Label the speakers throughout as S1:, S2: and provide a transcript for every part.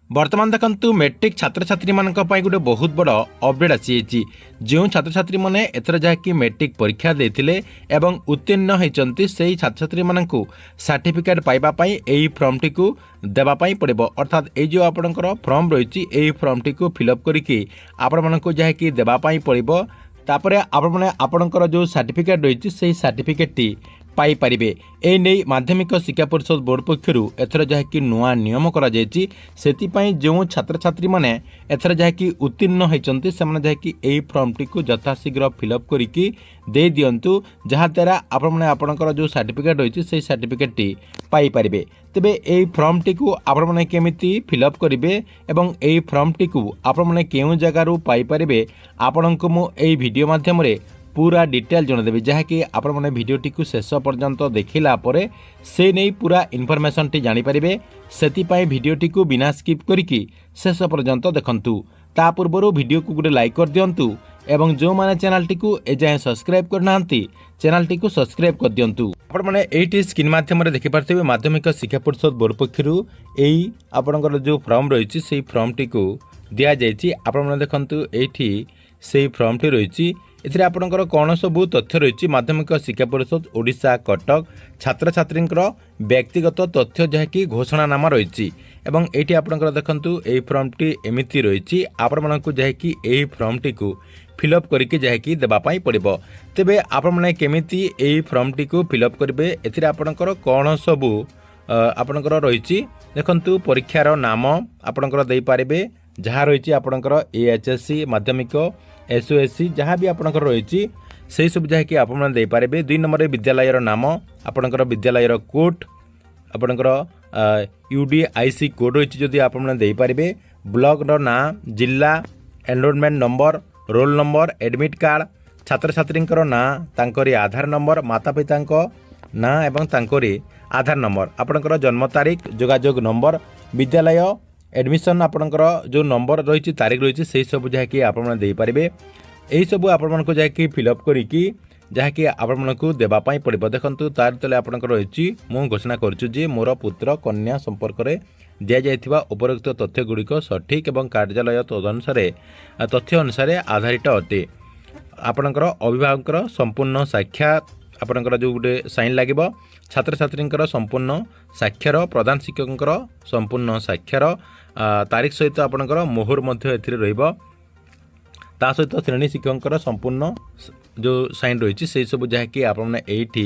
S1: बर्तमान देखंतु मैट्रिक छात्र छात्री मानक पई गोटे बहुत बड़ अपडेट आसी जो छात्र छात्री माने एथर जाकि मैट्रिक परीक्षा देथिले एवं उत्तीर्ण होइचंती सेही छात्र छात्री मानकु सर्टिफिकेट पाइबा पई एही फॉर्म टी को देबा पई पड़िबो। अर्थात ए जो आपनकर फॉर्म रहिछि एही फॉर्म टी को फिलअप करिकि आपण मानकु जाकि देबा पई पड़िबो। तापरे आपण माने आपनकर जो सर्टिफिकेट रहिछि सेही सर्टिफिकेट टी पाई परिबे। ए नै माध्यमिक शिक्षा परिषद बोर्ड पक्षरु एथर जहाँकि नुआ नियम करा जायछि सेति पई जो छात्र छात्री माने एथर जहाँकि उत्तीर्ण होइचंती से माने जहाँकि एई फॉर्म टी को यथाशीघ्र फिलअप करिकि दे दियंतु जहाँ द्वारा आपण माने आपनकर जो सर्टिफिकेट रहिछि सेही सर्टिफिकेट टी पाई परिबे। तेबे एई फॉर्म टी को आपण माने केमिति फिलअप करिवे एवं एई फॉर्म टी को आपण माने केउ जगारु पाई परिबे आपनको मु एई वीडियो माध्यम रे पूरा डिटेल जनदेवी जहाँकि आपण मैंने भिडटी को शेष पर्यंत देखला परे से नहीं पूरा इनफॉरमेशन टी जानी परिबे। सेतिपाई भिडटी को बिना स्किप करिकि शेष पर्यंत देखंतु। ता पूर्व वीडियो को गोटे लाइक कर दियंतु एवं जो माने चैनल टी को एजाए सब्सक्राइब करनांती चैनल टी को सब्सक्राइब कर दियंतु। आपण माने एटी स्क्रीन माध्यम रे देखि पारथिबे माध्यमिक शिक्षा परिषद बोर्ड पक्षरु एई आपनकर जो फॉर्म रहिछि सेही फॉर्म टी को दिया जायछि। आपण माने देखंतु एठी सेही फॉर्म टी रहिछि एथिरे आपनकर कोन सबु तथ्य रहिछि माध्यमिक शिक्षा परिषद ओडिशा कटक छात्र छात्री व्यक्तिगत तथ्य जहाँकि घोषणा नामा रहिछि एवं एठी आपनकर देखंतु एई फॉर्म टी एमिति रहिछि आपण मानकु जहाँकि एई फॉर्म टी को फिलअप करिकि जहाँकि देबा पई पड़िबो। तेबे आपण माने केमिति एई फॉर्म टी को फिलअप करिवे एथिरे आपनकर कोन सबु आपनकर रहिछि देखंतु परीक्षार नाम आपनकर देई पारिबे जहाँ रहिछि आपनकर एएचएससी माध्यमिक एसओएससी जहाँ भी आपनकर रहिछि सेही सब जहाँकि आपण माने देई पारिबे। 2 नंबर विद्यालयर नाम आपनकर विद्यालयर कोड आपनकर यूडीआईसी कोड रहिछि जदि आपण माने देई पारिबे। ब्लॉक रो ना जिला enrolment number roll number admit card छात्र छात्रींकर ना तांकरी आधार नंबर माता पितांको ना एवं तांकरी आधार नंबर आपनकर जन्म तारीख जोगाजोग नंबर विद्यालय एडमिशन आपनकर जो नंबर रही तारीख रही से सब जहाँकि आपण मैंने दे पारे यही सब आपण मानक जहाँकि फिलअप करिकि जहाँकि आपण मानक देवाई पड़ो। देखो तार तले आपनकर रही मु घोषणा करुछु जे मोर पुत्र कन्या संपर्क में दि जाइथिबा उपरोक्त तथ्य गुड़िक सठिक एवं कार्यालय तदनुसार तथ्य अनुसार आधारित अटे। आपनकर अभिभावक संपूर्ण साक्षात आपनकर जो गोटे साइन लगे छात्र छात्री संपूर्ण साक्षर प्रधान शिक्षक संपूर्ण साक्षर तारीख सहित आपनकर मोहर मध्य एथिरे रहइबो ता सहित श्रेणी शिक्षक संपूर्ण जो साइन रही से सब जहाँकि आपने एठी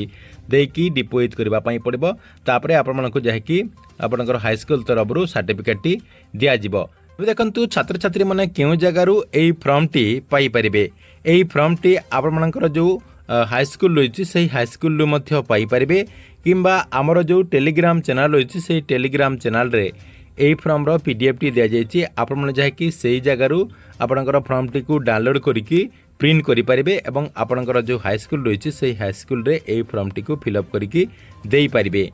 S1: देकी डिपोजिट करबा पई पड़िबो। तापरे आपण मानक जहाँकि आपनकर हाई स्कूल तरफ सर्टिफिकेट टी दिया जिवो। देखंतु छात्र छात्री माने केउ जगारु एई फॉर्म टी पाई परिबे। एई फॉर्म टी आपण मानकर जो हाई स्कूल रही से हाई स्कूल मध्य पाई परिबे किंबा आमर जो टेलीग्राम चैनल रही से टेलीग्राम चैनल रे एई फॉर्म रो पीडीएफ टी दिया जायछि। आपण माने जहाँकि सेही जगारु आपनकर फॉर्म टी को डाउनलोड करिकि प्रिंट करि परिबे एवं आपनकर जो हाई स्कूल रही से हाई स्कूल रे एई फॉर्म टी को फिलअप करिकि देई परिबे।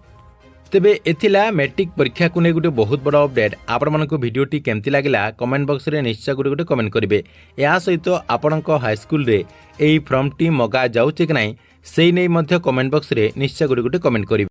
S1: तेबे एथिला मैट्रिक परीक्षा को नै गोटे बहुत बड़ अपडेट। आपण मानको वीडियोटी केमति लागिला कमेंट बॉक्स रे निश्चय गोटे कमेंट करिवे। या सहित आपणक हाई स्कूल रे एई फॉर्म टी मगा जाउछि कि नै सेही नै मध्य कमेंट बॉक्स रे निश्चय गोटे कमेंट करिवे।